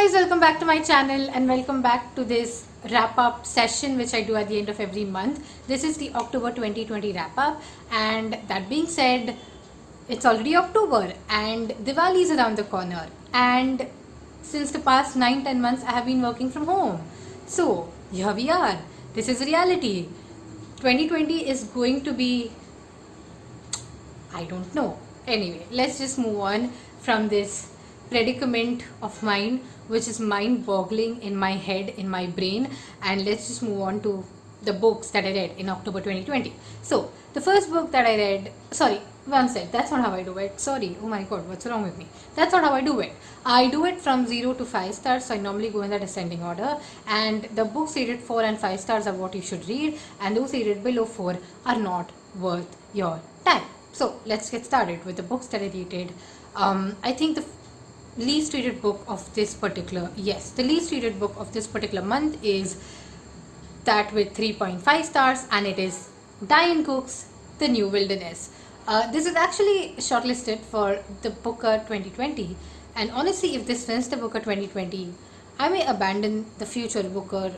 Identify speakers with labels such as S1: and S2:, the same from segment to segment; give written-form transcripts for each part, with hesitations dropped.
S1: guys, welcome back to my channel and welcome back to this wrap-up session which I do at the end of every month. This is the October 2020 wrap-up, and that being said, it's already October and Diwali is around the corner, and since the past 9-10 months I have been working from home. So here we are. This is reality. 2020 is going to be, I don't know. Anyway, let's just move on from this predicament of mine, which is mind-boggling in my head, in my brain, and let's just move on to the books that I read in October 2020. So the first book that I read, that's not how I do it. Sorry, oh my god, what's wrong with me? That's not how I do it. I do it from 0 to 5 stars, so I normally go in that ascending order, and the books rated 4 and 5 stars are what you should read, and those rated below 4 are not worth your time. So let's get started with the books that I rated. I think the least rated book of this particular month is that with 3.5 stars, and it is Diane Cook's The New Wilderness. This is actually shortlisted for the Booker 2020, and honestly, if this wins the Booker 2020, I may abandon the future Booker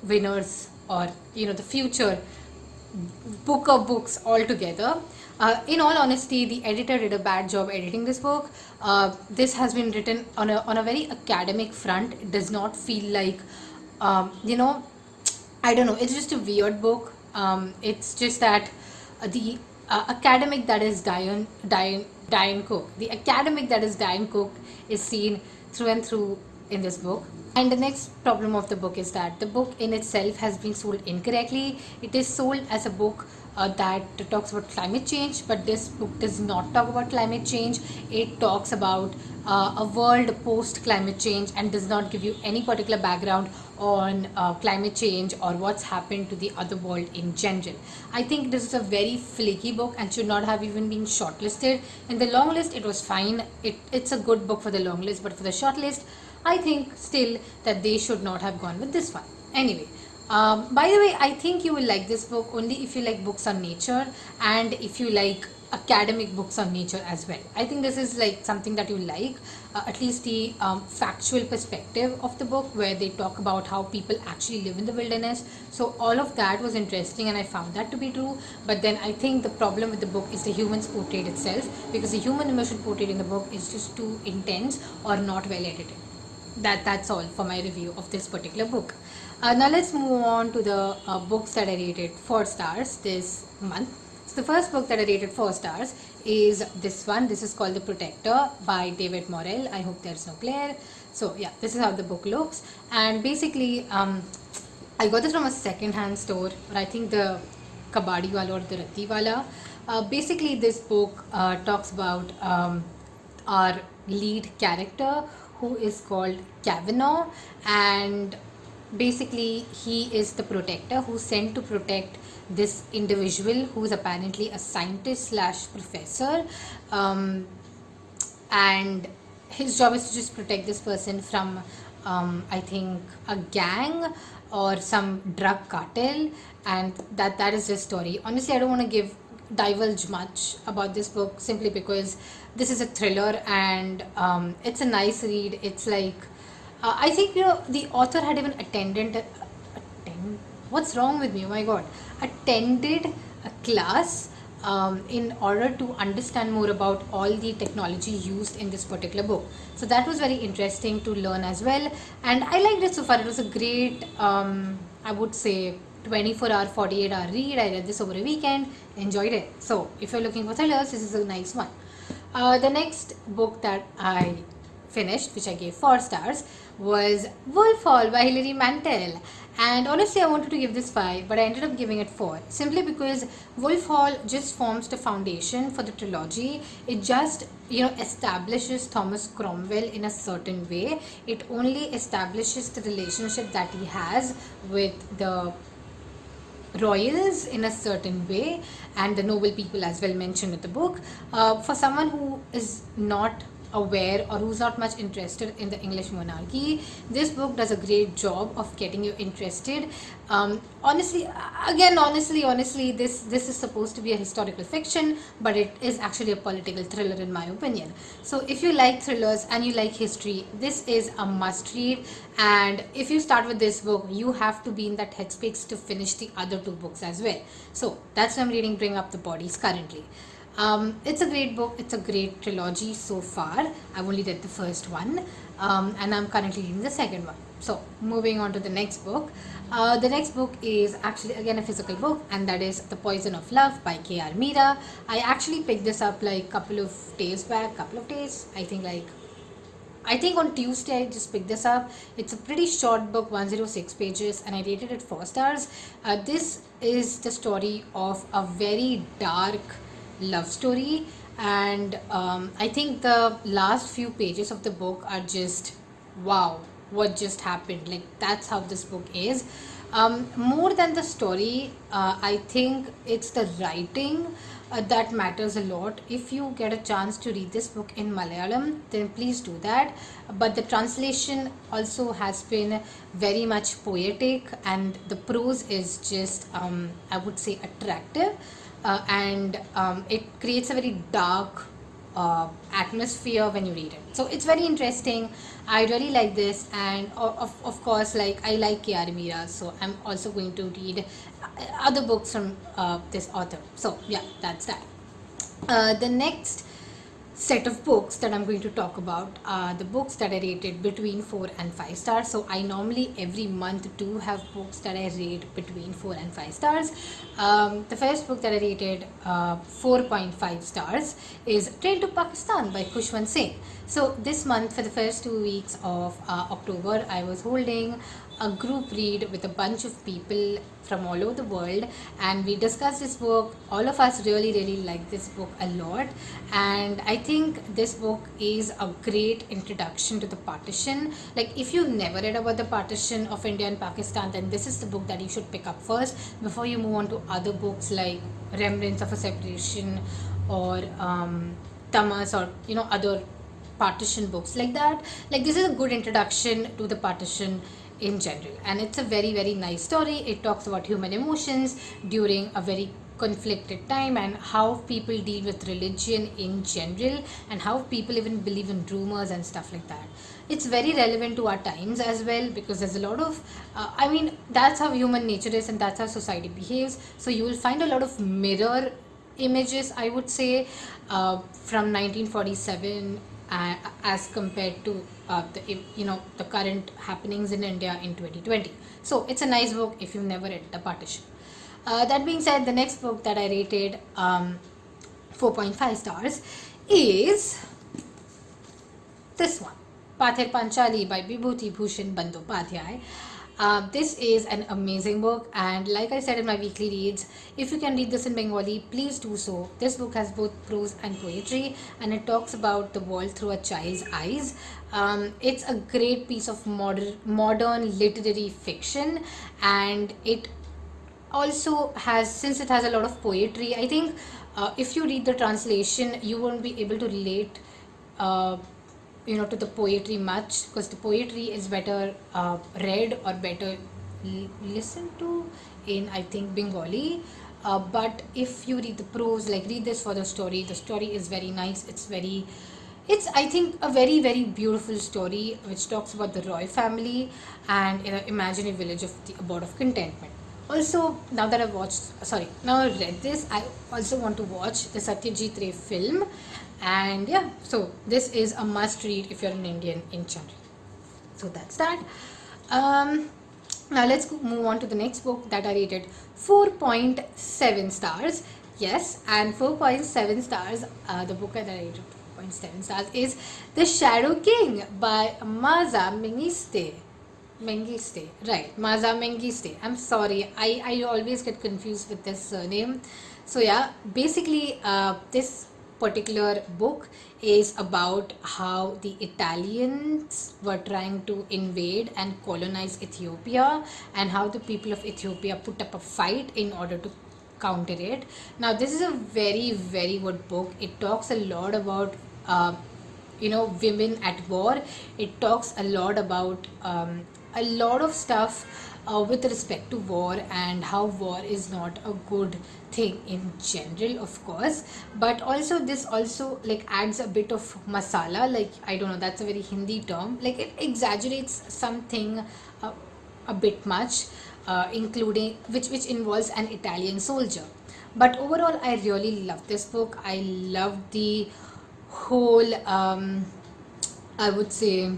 S1: winners, or the future Booker books altogether. In all honesty, the editor did a bad job editing this book. This has been written on a very academic front. It does not feel like, I don't know, it's just a weird book. It's just that the academic that is Diane Cook, the academic that is Diane Cook is seen through and through in this book. And the next problem of the book is that the book in itself has been sold incorrectly. It is sold as a book that talks about climate change, but this book does not talk about climate change. It talks about a world post climate change and does not give you any particular background on climate change or what's happened to the other world in general. I think this is a very flaky book and should not have even been shortlisted. In the long list, it was fine. It's a good book for the long list, but for the short list, I think still that they should not have gone with this one. Anyway, by the way, I think you will like this book only if you like books on nature and if you like academic books on nature as well. I think this is like something that you like, at least the factual perspective of the book, where they talk about how people actually live in the wilderness. So all of that was interesting and I found that to be true. But then I think the problem with the book is the humans portrayed itself, because the human emotion portrayed in the book is just too intense or not well edited. That's all for my review of this particular book. Now let's move on to the books that I rated 4 stars this month. So the first book that I rated 4 stars is this one. This is called The Protector by David Morrell. I hope there's no glare. So yeah, this is how the book looks. And basically, I got this from a second-hand store, or I think the Kabadi wala or the Rati wala. Basically, this book talks about our lead character, who is called Kavanaugh, and basically he is the protector who's sent to protect this individual who is apparently a scientist slash professor, and his job is to just protect this person from I think a gang or some drug cartel, and that is the story. Honestly, I don't want to divulge much about this book simply because this is a thriller and it's a nice read. It's like I think the author had even attended a class in order to understand more about all the technology used in this particular book. So that was very interesting to learn as well, and I liked it so far. It was a great I would say 24-hour, 48-hour read. I read this over a weekend, enjoyed it. So if you're looking for thrillers, this is a nice one. The next book that I finished, which I gave 4 stars, was Worldfall by Hilary Mantel. And honestly, I wanted to give this 5, but I ended up giving it 4, simply because Worldfall just forms the foundation for the trilogy. It just establishes Thomas Cromwell in a certain way. It only establishes the relationship that he has with the royals in a certain way, and the noble people as well mentioned in the book. For someone who is not aware or who's not much interested in the English monarchy, this book does a great job of getting you interested. Honestly, this is supposed to be a historical fiction, but it is actually a political thriller in my opinion. So if you like thrillers and you like history, this is a must read. And if you start with this book, you have to be in that headspace to finish the other two books as well. So that's why I'm reading Bring Up the Bodies currently. It's a great book. It's a great trilogy so far. I've only read the first one, and I'm currently reading the second one. So moving on to the next book. The next book is actually again a physical book, and that is The Poison of Love by K.R. Meera. I actually picked this up like couple of days back, I think on Tuesday I just picked this up. It's a pretty short book, 106 pages, and I rated it 4 stars. This is the story of a very dark love story, and I think the last few pages of the book are just wow, what just happened. Like, that's how this book is. More than the story, I think it's the writing that matters a lot. If you get a chance to read this book in Malayalam, then please do that. But the translation also has been very much poetic, and the prose is just I would say attractive, and it creates a very dark atmosphere when you read it. So it's very interesting. I really like this, and of course, like, I like K.R. Meera, so I'm also going to read other books from this author. So yeah, that's that. The next set of books that I'm going to talk about are the books that I rated between 4 and 5 stars. So I normally every month do have books that I rate between 4 and 5 stars. The first book that I rated 4.5 stars is Train to Pakistan by Khushwant Singh. So this month, for the first 2 weeks of October, I was holding a group read with a bunch of people from all over the world, and we discussed this book. All of us really like this book a lot, and I think this book is a great introduction to the partition. Like, if you never read about the partition of India and Pakistan, then this is the book that you should pick up first before you move on to other books like Remnants of a Separation or Tamas, or other partition books like that. Like, this is a good introduction to the partition in general, and it's a very nice story. It talks about human emotions during a very conflicted time, and how people deal with religion in general, and how people even believe in rumors and stuff like that. It's very relevant to our times as well, because there's a lot of that's how human nature is, and that's how society behaves. So you will find a lot of mirror images, I would say, from 1947 as compared to the current happenings in India in 2020. So it's a nice book if you've never read The Partition. That being said, the next book that I rated 4.5 stars is this one, Pather Panchali by Vibhuti Bhushan Bandyopadhyay. This is an amazing book, and like I said in my weekly reads, if you can read this in Bengali, please do so. This book has both prose and poetry, and it talks about the world through a child's eyes. It's a great piece of modern literary fiction, and it also has, since it has a lot of poetry, I think if you read the translation, you won't be able to relate to the poetry much, because the poetry is better read or better listened to in, I think, Bengali. But if you read the prose, like, read this for the story is very nice. It's I think a very beautiful story which talks about the Roy family and in an imaginary village of the Abode of Contentment. Also, now that I've read this, I also want to watch the Satyajit Ray film. And yeah, so this is a must read if you're an Indian in general. So that's that. Now let's move on to the next book that I rated 4.7 stars. Yes, and 4.7 stars, the book that I rated 4.7 stars is The Shadow King by Maza Mengiste. Right, Maza Mengiste. I'm sorry, I always get confused with this surname. So yeah, basically this particular book is about how the Italians were trying to invade and colonize Ethiopia, and how the people of Ethiopia put up a fight in order to counter it. Now, this is a very good book. It talks a lot about women at war. It talks a lot about a lot of stuff with respect to war, and how war is not a good thing in general, of course, but also this also like adds a bit of masala, like I don't know, that's a very Hindi term, like it exaggerates something uh, a bit much, including which involves an Italian soldier. But overall, I really love this book. I love the whole I would say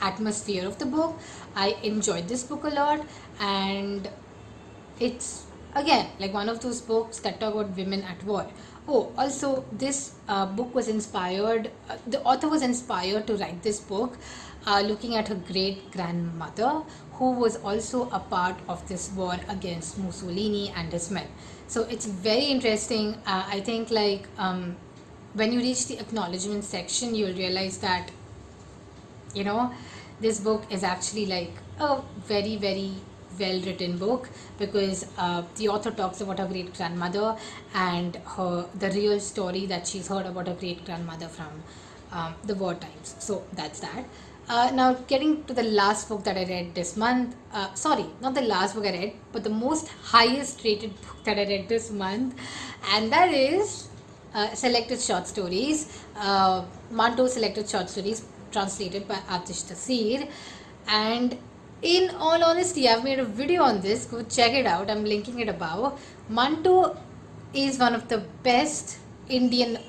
S1: atmosphere of the book. I enjoyed this book a lot, and it's again like one of those books that talk about women at war. Oh, also this book was inspired. The author was inspired to write this book, looking at her great grandmother, who was also a part of this war against Mussolini and his men. So it's very interesting. I think like when you reach the acknowledgement section, you'll realize that this book is actually like a very, very well written book, because the author talks about her great grandmother and the real story that she's heard about her great grandmother from the war times. So that's that. Now getting to the last book that I read this month, sorry, not the last book I read, but the most highest rated book that I read this month, and that is Selected Short Stories, Manto Selected Short Stories, translated by Atish Tasir. And in all honesty, I've made a video on this, go check it out, I'm linking it above. Manto is one of the best Indian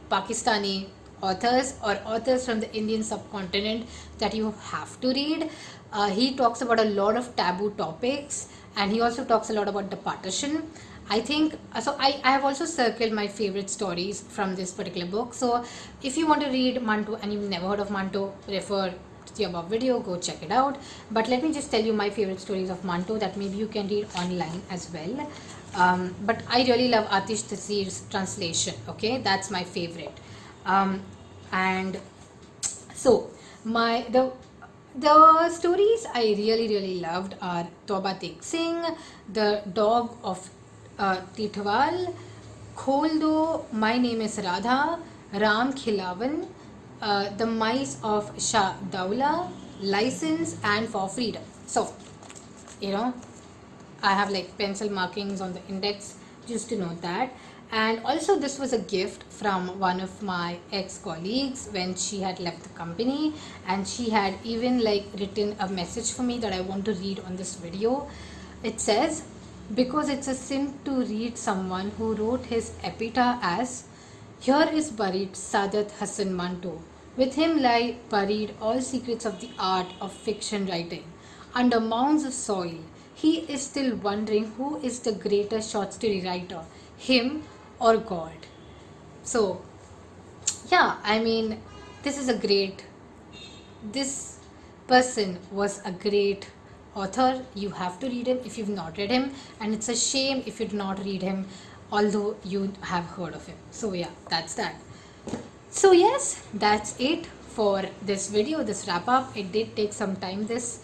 S1: Pakistani authors, or authors from the Indian subcontinent, that you have to read. He talks about a lot of taboo topics, and he also talks a lot about the partition. I think so. I have also circled my favorite stories from this particular book. So if you want to read Manto and you've never heard of Manto, refer to the above video, go check it out. But let me just tell you my favorite stories of Manto that maybe you can read online as well. But I really love Atish Tasir's translation. Okay, that's my favorite. And so the stories I really loved are Toba Tek Singh, The Dog of Tithwal, Khol Do, My Name is Radha, Ram Khilawan, The Mice of Shah Daula, License, and For Freedom. So, I have like pencil markings on the index just to note that. And also this was a gift from one of my ex-colleagues when she had left the company, and she had even like written a message for me that I want to read on this video. It says, because it's a sin to read someone who wrote his epitaph as, "Here is buried Sadat Hassan Manto. With him lie buried all secrets of the art of fiction writing. Under mounds of soil, he is still wondering who is the greatest short story writer, him or God." So, yeah, I mean, this person was a great author. You have to read him if you've not read him, and it's a shame if you do not read him, although you have heard of him. So yeah, that's that. So yes, that's it for this video, this wrap up. It did take some time. This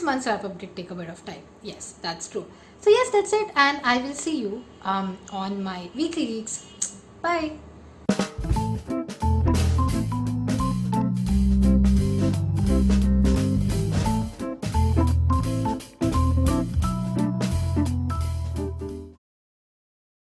S1: month's wrap up did take a bit of time. Yes, that's true. So yes, that's it, and I will see you on my weekly reads. Bye.